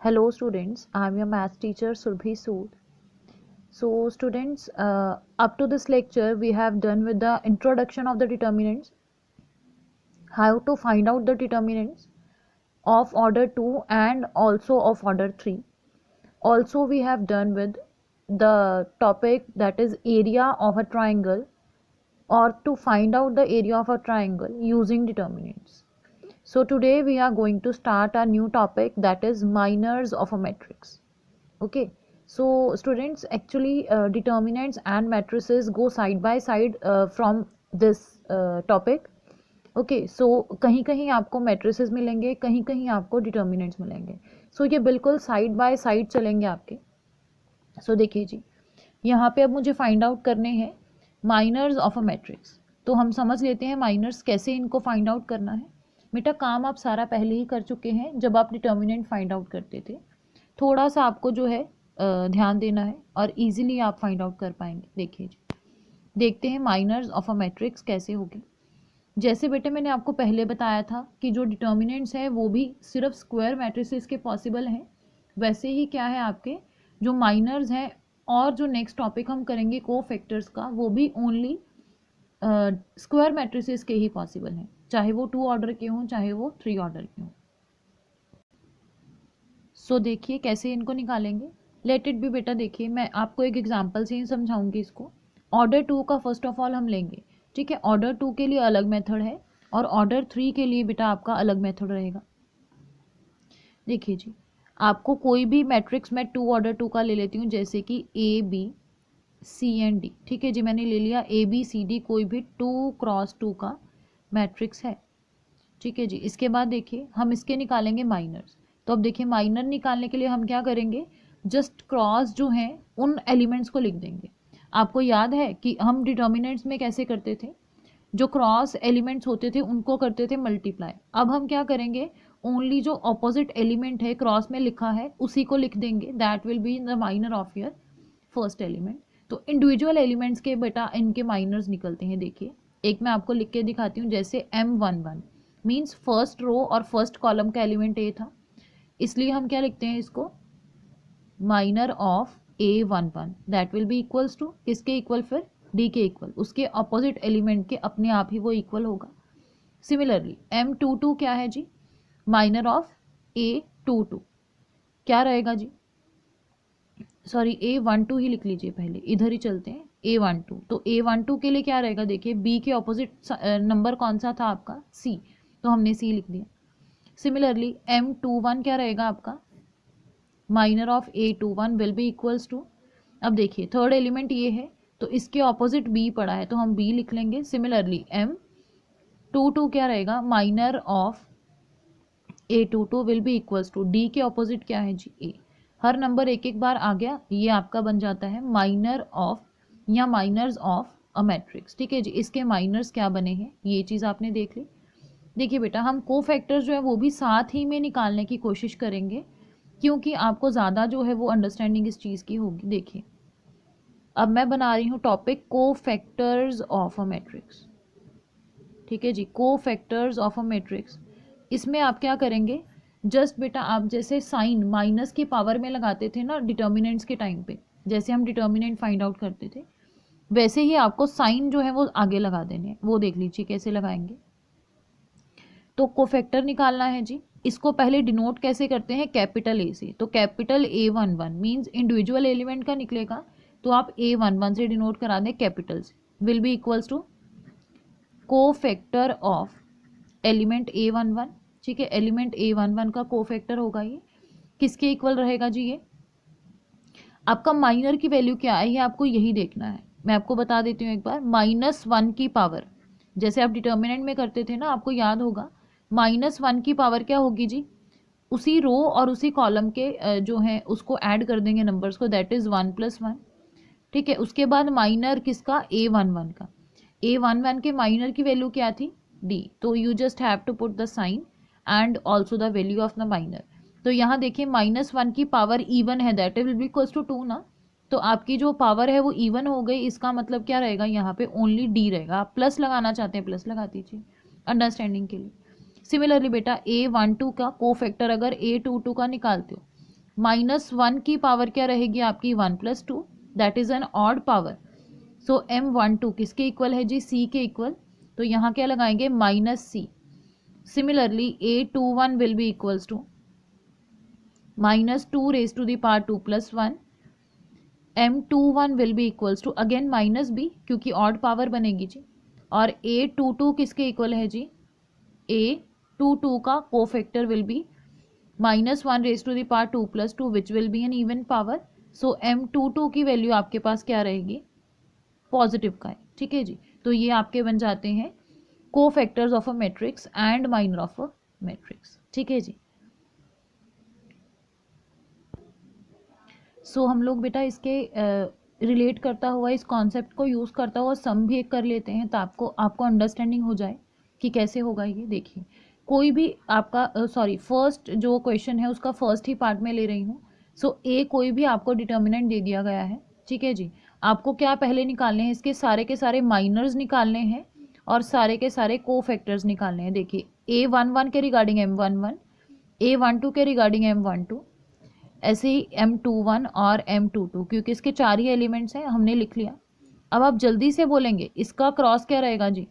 Hello students, I am your math teacher Surbhi Sood. So students, up to this lecture we have done with the introduction of the determinants, how to find out the determinants of order 2 and also of order 3. Also we have done with the topic that is area of a triangle or to find out the area of a triangle using determinants. So today we are going to start a new topic that is minors of a matrix. Okay, so students, actually determinants and matrices go side by side from this topic. Okay, so कहीं कहीं आपको matrices मिलेंगे, कहीं कहीं आपको determinants मिलेंगे. सो ये बिल्कुल साइड बाय साइड चलेंगे आपके. सो देखिए जी, यहाँ पे अब मुझे फाइंड आउट करने हैं माइनर्स ऑफ अ मैट्रिक्स. तो हम समझ लेते हैं माइनर्स कैसे इनको फाइंड आउट करना है. बेटा काम आप सारा पहले ही कर चुके हैं जब आप डिटर्मिनेंट फाइंड आउट करते थे. थोड़ा सा आपको जो है ध्यान देना है और इजीली आप फाइंड आउट कर पाएंगे. देखिए जी, देखते हैं माइनर्स ऑफ अ मैट्रिक्स कैसे होगी. जैसे बेटे मैंने आपको पहले बताया था कि जो डिटर्मिनेंट्स हैं वो भी सिर्फ स्क्वायर मैट्रिसेस के पॉसिबल हैं, वैसे ही क्या है आपके जो माइनर्स हैं और जो नेक्स्ट टॉपिक हम करेंगे कोफैक्टर्स का, वो भी ओनली स्क्वायर मैट्रिसेस के ही पॉसिबल हैं, चाहे वो 2 ऑर्डर के हों चाहे वो 3 ऑर्डर के हों. सो देखिए कैसे इनको निकालेंगे. लेट इट बी बेटा, देखिए मैं आपको एक एग्जांपल से ही समझाऊंगी इसको. ऑर्डर 2 का फर्स्ट ऑफ ऑल हम लेंगे, ठीक है. ऑर्डर 2 के लिए अलग मेथड है और ऑर्डर 3 के लिए बेटा आपका अलग मेथड रहेगा. देखिए जी, आपको कोई भी मैट्रिक्स मैं 2 ऑर्डर 2 का ले लेती हूँ, जैसे कि A B C and D. ठीक है जी, मैंने ले लिया ए बी सी डी, कोई भी 2x2 का मैट्रिक्स है. ठीक है जी, इसके बाद देखिए हम इसके निकालेंगे माइनर्स. तो अब देखिए माइनर निकालने के लिए हम क्या करेंगे, जस्ट क्रॉस जो हैं उन एलिमेंट्स को लिख देंगे. आपको याद है कि हम डिटर्मिनेंट्स में कैसे करते थे, जो क्रॉस एलिमेंट्स होते थे उनको करते थे मल्टीप्लाई. अब हम क्या करेंगे, ओनली जो ऑपोजिट एलिमेंट है क्रॉस में लिखा है उसी को लिख देंगे. That will be the minor of your first element. तो इंडिविजुअल एलिमेंट्स के बेटा इनके माइनर्स निकलते हैं. देखिए एक मैं आपको लिख के दिखाती हूँ. जैसे M11 मीन्स फर्स्ट रो और फर्स्ट कॉलम का एलिमेंट ए था, इसलिए हम क्या लिखते हैं इसको, minor of A11. That will be equals to किसके इक्वल, फिर डी के इक्वल. उसके अपोजिट एलिमेंट के अपने आप ही वो इक्वल होगा. सिमिलरली M22 क्या है जी, माइनर ऑफ A22 क्या रहेगा जी, सॉरी A12 ही लिख लीजिए, पहले इधर ही चलते हैं. A12, तो A12 के लिए क्या रहेगा, देखिए B के ऑपोजिट नंबर कौन सा था आपका, C, तो हमने C लिख दिया. सिमिलरली M21 क्या रहेगा आपका, minor of A21 will be equals to. अब देखिए थर्ड एलिमेंट ये है तो इसके ऑपोजिट B पड़ा है तो हम B लिख लेंगे. सिमिलरली M22 क्या रहेगा, minor of A22 will be equals to, D के ऑपोजिट क्या है जी, A. हर नंबर एक एक बार आ गया, ये आपका बन जाता है माइनर ऑफ या माइनर्स ऑफ अ मैट्रिक्स. ठीक है जी, इसके माइनर्स क्या बने हैं ये चीज़ आपने देख ली. देखिए बेटा हम कोफैक्टर्स जो है वो भी साथ ही में निकालने की कोशिश करेंगे, क्योंकि आपको ज़्यादा जो है वो अंडरस्टैंडिंग इस चीज़ की होगी. देखिए अब मैं बना रही हूँ topic cofactors of a matrix. ठीक है जी, कोफैक्टर्स ऑफ अ मैट्रिक्स. इसमें आप क्या करेंगे, जस्ट बेटा आप जैसे साइन माइनस की पावर में लगाते थे ना डिटर्मिनेंट्स के टाइम पे, जैसे हम डिटर्मिनेंट फाइंड आउट करते थे, वैसे ही आपको साइन जो है वो आगे लगा देने हैं. वो देख लीजिए कैसे लगाएंगे. तो कोफैक्टर निकालना है जी, इसको पहले डिनोट कैसे करते हैं, कैपिटल ए से. तो capital A11 means individual element का निकलेगा, तो आप A11 से डिनोट करा दें कैपिटल से. Will be equals to cofactor of element A11. ठीक है, एलिमेंट A11 का कोफैक्टर होगा ये, किसके इक्वल रहेगा जी, ये आपका माइनर की वैल्यू क्या है ये आपको यही देखना है. मैं आपको बता देती हूँ एक बार, -1 की पावर, जैसे आप डिटर्मिनेंट में करते थे ना, आपको याद होगा -1 की पावर क्या होगी जी, उसी रो और उसी कॉलम के जो है उसको ऐड कर देंगे नंबर्स को, दैट इज़ 1 + 1. ठीक है, उसके बाद माइनर किसका, A11 का. A11 के माइनर की वैल्यू क्या थी, D. तो you just have to put the sign and also the value of the minor. तो यहाँ देखिए -1 की पावर इवन है, that will be equals to 2 ना. तो आपकी जो पावर है वो इवन हो गई, इसका मतलब क्या रहेगा, यहाँ पे ओनली D रहेगा. आप प्लस लगाना चाहते हैं प्लस लगा दीजिए अंडरस्टैंडिंग के लिए. सिमिलरली बेटा A12 का कोफैक्टर अगर A22 का निकालते हो -1 की पावर क्या रहेगी आपकी 1 + 2, that is an odd power. So M12 किसके इक्वल है जी, C के इक्वल, तो यहाँ क्या लगाएंगे -C। Similarly A21 will be equals to -2 raised to the power 2 + 1, M21 will be equals to again -B क्योंकि ऑड पावर बनेगी जी, और A22 किसके इक्वल है जी, A22 का cofactor will be -1 raised to the power 2 + 2 which will be an even power। So M22 की value आपके पास क्या रहेगी, पॉजिटिव का है, ठीक है जी। तो ये आपके बन जाते हैं cofactors of a matrix and minor of a matrix, ठीक है जी। सो हम लोग बेटा इसके रिलेट करता हुआ इस कॉन्सेप्ट को यूज़ करता हुआ सम भी एक कर लेते हैं, तो आपको अंडरस्टैंडिंग हो जाए कि कैसे होगा ये। देखिए कोई भी आपका फर्स्ट जो क्वेश्चन है उसका फर्स्ट ही पार्ट में ले रही हूँ। सो ए कोई भी आपको डिटर्मिनेंट दे दिया गया है, ठीक है जी। आपको क्या पहले निकालने हैं, इसके सारे के सारे माइनर्स निकालने हैं और सारे के सारे कोफैक्टर्स निकालने हैं। देखिए A11 के रिगार्डिंग M11, A12 के रिगार्डिंग M12, ऐसे ही M21 और M22, क्योंकि इसके 4 ही एलिमेंट्स हैं, हमने लिख लिया। अब आप जल्दी से बोलेंगे इसका क्रॉस क्या रहेगा जी,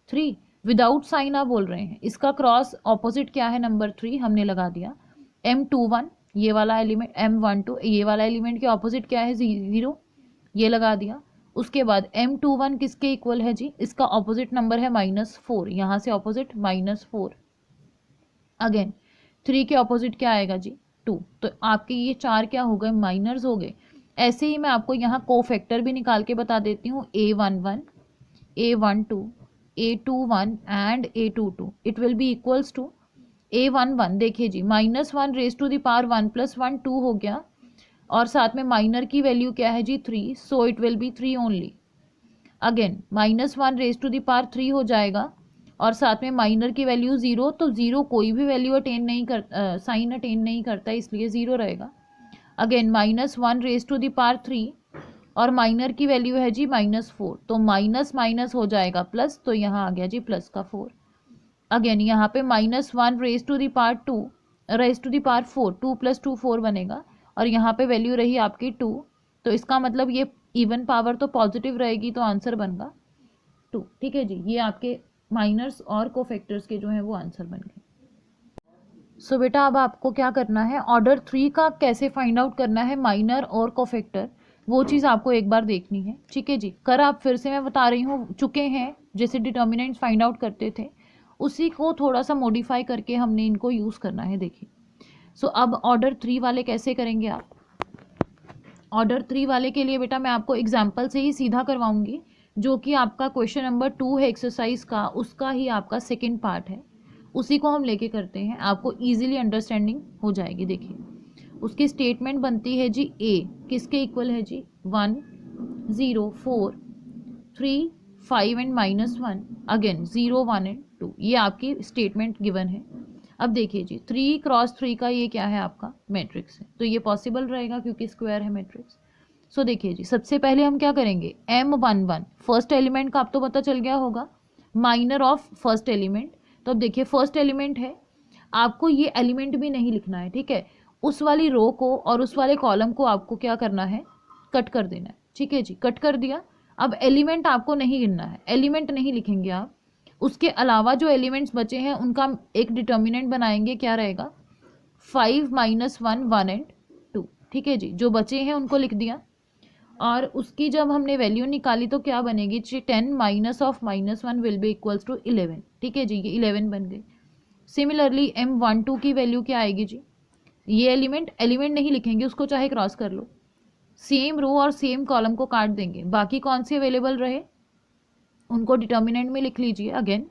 3, विदाउट साइन आप बोल रहे हैं। इसका क्रॉस ऑपोजिट क्या है, नंबर 3 हमने लगा दिया। M21 ये वाला एलिमेंट, M12 ये वाला एलिमेंट के ऑपोजिट क्या है, 0, ये लगा दिया। उसके बाद M21 किसके इक्वल है जी, इसका ऑपोजिट नंबर है -4, यहाँ से ऑपोजिट -4। अगेन 3 के ऑपोजिट क्या आएगा जी, 2। तो आपके ये 4 क्या हो गए, माइनर्स हो गए। ऐसे ही मैं आपको यहाँ कोफैक्टर भी निकाल के बता देती हूँ, A11, A12, A21 and A22 it will be equals to A11। देखिए जी -1 raised to the power 1 + 1 2 हो गया, और साथ में माइनर की वैल्यू क्या है जी 3, so it will B 3 only. Again -1 raised to the power 3 हो जाएगा, और साथ में माइनर की वैल्यू 0, तो 0 कोई भी वैल्यू अटेन नहीं कर साइन अटेन नहीं करता, इसलिए 0 रहेगा। Again -1 raised to the power 3 और माइनर की वैल्यू है जी -4, तो माइनस माइनस हो जाएगा प्लस, तो यहाँ आ गया जी प्लस का 4। अगेन यहाँ पे -1 raised to the power 2 raised to the power 4, 2 + 2 4 बनेगा, और यहाँ पे वैल्यू रही आपकी 2, तो इसका मतलब ये इवन पावर तो पॉजिटिव रहेगी, तो आंसर बनगा 2, ठीक है जी। ये आपके माइनर्स और कोफैक्टर्स के जो है वो आंसर बन गए। सो बेटा अब आपको क्या करना है, ऑर्डर 3 का कैसे फाइंड आउट करना है, माइनर और कोफैक्टर, वो चीज़ आपको एक बार देखनी है, ठीक है जी। कर आप फिर से मैं बता रही हूँ चुके हैं, जैसे डिटर्मिनेंट्स फाइंड आउट करते थे उसी को थोड़ा सा मॉडिफाई करके हमने इनको यूज़ करना है। देखिए सो अब ऑर्डर 3 वाले कैसे करेंगे आप, ऑर्डर 3 वाले के लिए बेटा मैं आपको एग्जाम्पल से ही सीधा करवाऊंगी, जो कि आपका क्वेश्चन नंबर 2 है एक्सरसाइज का, उसका ही आपका सेकंड पार्ट है, उसी को हम लेके करते हैं, आपको इजीली अंडरस्टैंडिंग हो जाएगी। देखिए उसकी स्टेटमेंट बनती है जी ए किसके इक्वल है जी, 1 0 4 3 5 एंड -1, अगेन 0 1 एंड 2, ये आपकी स्टेटमेंट गिवन है। अब देखिए जी 3 × 3 का ये क्या है आपका मैट्रिक्स है, तो ये पॉसिबल रहेगा क्योंकि स्क्वायर है मैट्रिक्स। सो देखिए जी सबसे पहले हम क्या करेंगे, M11 फर्स्ट एलिमेंट का आप तो पता चल गया होगा, माइनर ऑफ फर्स्ट एलिमेंट। तो अब देखिए फर्स्ट एलिमेंट है, आपको ये एलिमेंट भी नहीं लिखना है, ठीक है। उस वाली रो को और उस वाले कॉलम को आपको क्या करना है, कट कर देना है, ठीक है जी। कट कर दिया, अब एलिमेंट आपको नहीं गिनना है, एलिमेंट नहीं लिखेंगे आप, उसके अलावा जो एलिमेंट्स बचे हैं उनका एक डिटर्मिनेंट बनाएंगे, क्या रहेगा 5 -1 1 एंड 2, ठीक है जी। जो बचे हैं उनको लिख दिया, और उसकी जब हमने वैल्यू निकाली तो क्या बनेगी, 10 -1 विल बी इक्वल्स टू 11, ठीक है जी, ये 11 बन गई। सिमिलरली M12 की वैल्यू क्या आएगी जी, ये एलिमेंट नहीं लिखेंगे, उसको चाहे क्रॉस कर लो, सेम रो और सेम कॉलम को काट देंगे, बाकी कौन से अवेलेबल रहे उनको डिटर्मिनेंट में लिख लीजिए अगेन।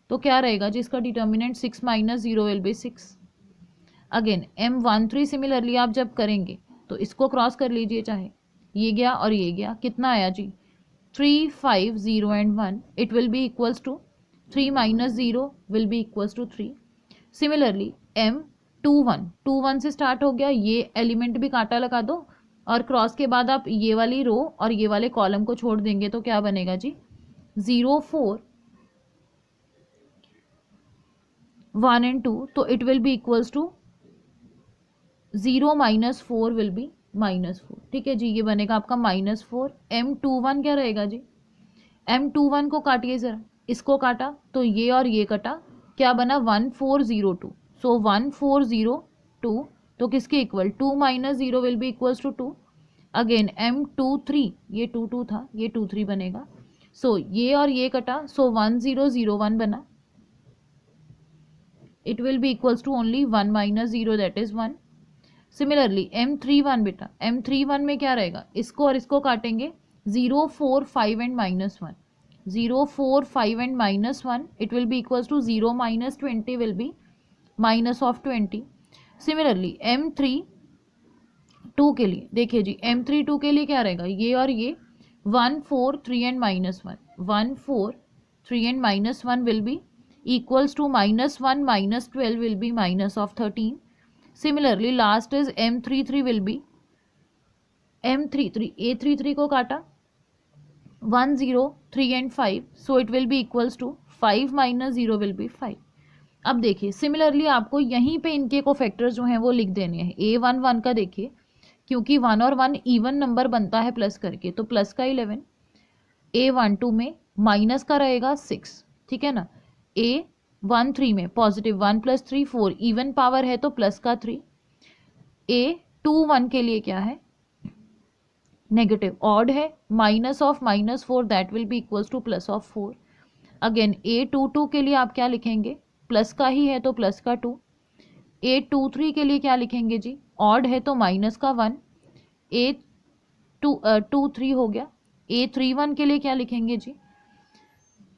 तो क्या रहेगा जी, इसका determinant 6 - 0 will B 6। Again M13 similarly आप जब करेंगे तो इसको क्रॉस कर लीजिए, चाहे ये गया और ये गया, कितना आया जी 3 5 0 and 1, it will be equals to 3 - 0 will be equals to 3। Similarly M21 से स्टार्ट हो गया, ये एलिमेंट भी कांटा लगा दो, और क्रॉस के बाद आप ये वाली रो और ये वाले कॉलम को छोड़ देंगे, तो क्या बनेगा जी 0 4 1 एंड 2, तो it will be equals to 0 minus 4 will be -4, ठीक है जी, ये बनेगा आपका -4। M21 क्या रहेगा जी, M21 को काटिए ज़रा, इसको काटा तो ये और ये कटा, क्या बना 1402, सो 1402 तो किसके इक्वल, 2 minus 0 will be equals to 2। Again M23, ये 2 था, ये 23 बनेगा, सो ये और ये कटा, सो 1001 बना, it will be equals to only 1 minus 0 that is 1। Similarly M31 बेटा, M31 में क्या रहेगा, इसको और इसको काटेंगे, 0 4 5 and -1, 0 4 5 and -1, it will be equals to 0 minus 20 will be minus of 20। Similarly M32 के लिए देखिए जी, M32 के लिए क्या रहेगा, ये और ये 1 4 3 and -1, 1 4 3 and -1 will be equals to -1 minus 12 will be minus of 13. Similarly, last is M33 will be M33, A33 को काटा 1 0 3 and 5, so it will be equals to 5 minus 0 will be 5. अब देखिए सिमिलरली आपको यहीं पे इनके कोफैक्टर्स जो हैं वो लिख देने हैं। A11 का देखिए, क्योंकि 1 और 1 इवन नंबर बनता है प्लस करके, तो प्लस का 11, A12 में माइनस का रहेगा 6, ठीक है ना, A13 में पॉजिटिव 1 + 3 4, इवन पावर है तो प्लस का 3। A21 के लिए क्या है, नेगेटिव, ऑड है, minus of -4 that will be equals two plus of 4। Again A22 के लिए आप क्या लिखेंगे, प्लस का ही है तो प्लस का 2। A23 के लिए क्या लिखेंगे जी, ऑड है तो माइनस का 1, A23 हो गया। A31 के लिए क्या लिखेंगे जी,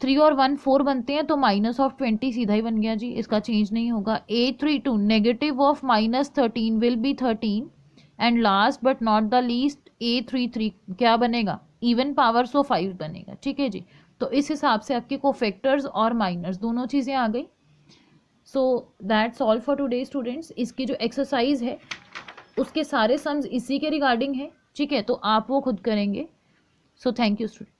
3 और 1 4 बनते हैं तो माइनस ऑफ 20 सीधा ही बन गया जी, इसका चेंज नहीं होगा। A32 negative of -13 will be 13 and last but not the least A33 क्या बनेगा, इवन पावर, सो 5 बनेगा, ठीक है जी। तो इस हिसाब से आपके कोफैक्टर्स और माइनर्स दोनों चीज़ें आ गई। So that's all for today students. इसकी जो एक्सरसाइज है उसके सारे सम्स इसी के रिगार्डिंग है, ठीक है, तो आप वो खुद करेंगे। So thank you student.